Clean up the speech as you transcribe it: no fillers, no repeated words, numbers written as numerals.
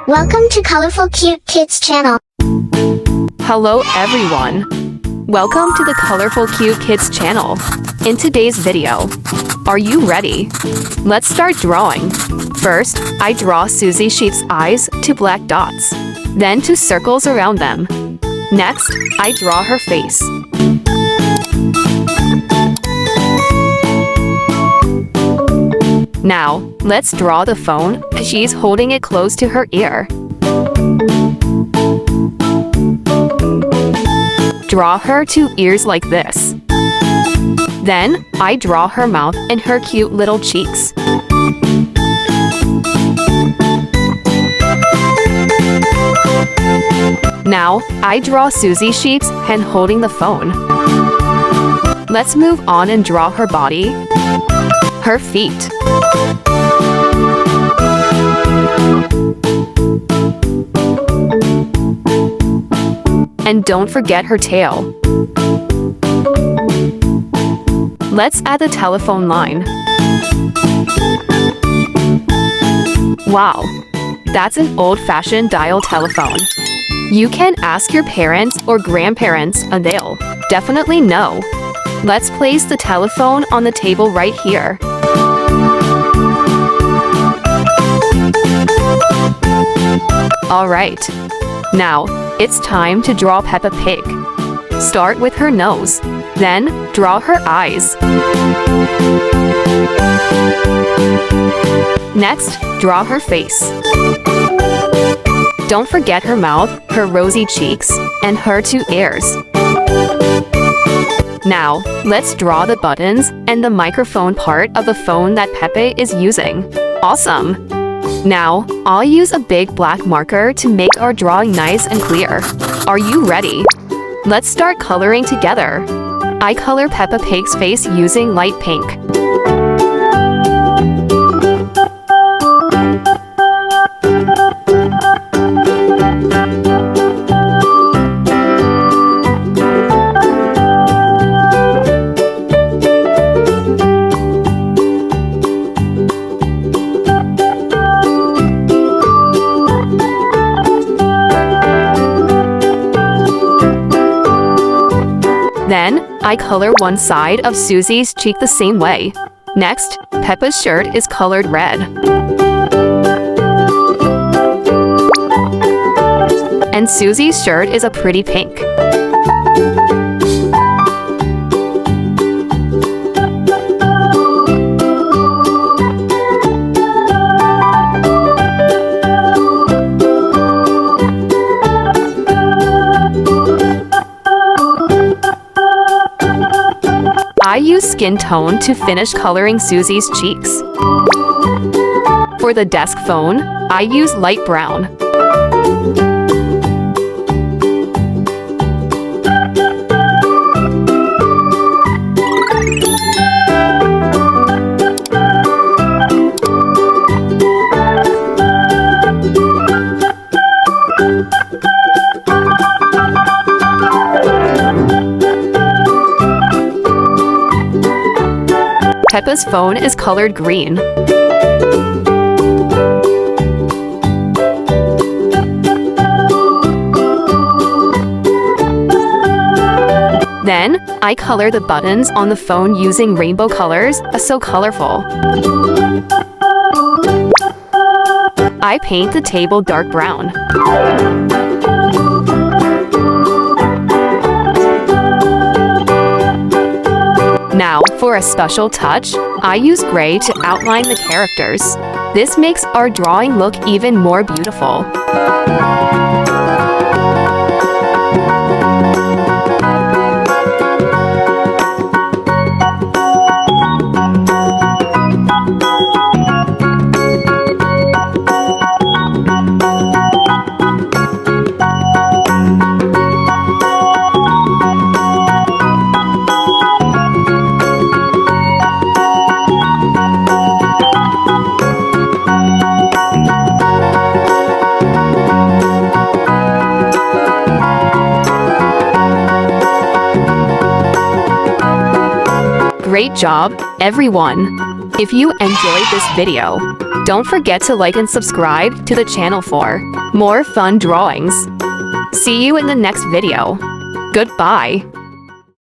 Welcome to Colorful Cute Kids channel. Hello everyone. Welcome to the Colorful Cute Kids channel. In today's video, are you ready? Let's start drawing. First, I draw Suzy Sheep's eyes, 2 black dots, then 2 circles around them. Next, I draw her face. Now, let's draw the phone. She's holding it close to her ear. Draw her 2 ears like this. Then, I draw her mouth and her cute little cheeks. Now, I draw Suzy Sheep's hand holding the phone. Let's move on and draw her body, her feet, and don't forget her tail. Let's add the telephone line. Wow, that's an old-fashioned dial telephone. You can ask your parents or grandparents and they'll definitely know. Let's place the telephone on the table right here. Alright, now it's time to draw Peppa Pig. Start with her nose, then draw her eyes. Next, draw her face. Don't forget her mouth, her rosy cheeks, and her 2 ears. Now, let's draw the buttons and the microphone part of the phone that Peppa is using. Awesome! Now, I'll use a big black marker to make our drawing nice and clear. Are you ready? Let's start coloring together. I color Peppa Pig's face using light pink. Then, I color one side of Suzy's cheek the same way. Next, Peppa's shirt is colored red. And Suzy's shirt is a pretty pink. I use skin tone to finish coloring Suzy's cheeks. For the desk phone, I use light brown. Peppa's phone is colored green. Then, I color the buttons on the phone using rainbow colors, so colorful. I paint the table dark brown. Now, for a special touch, I use gray to outline the characters. This makes our drawing look even more beautiful. Great job, everyone! If you enjoyed this video, Don't forget to like and subscribe to the channel for more fun drawings. See you in the next video. Goodbye.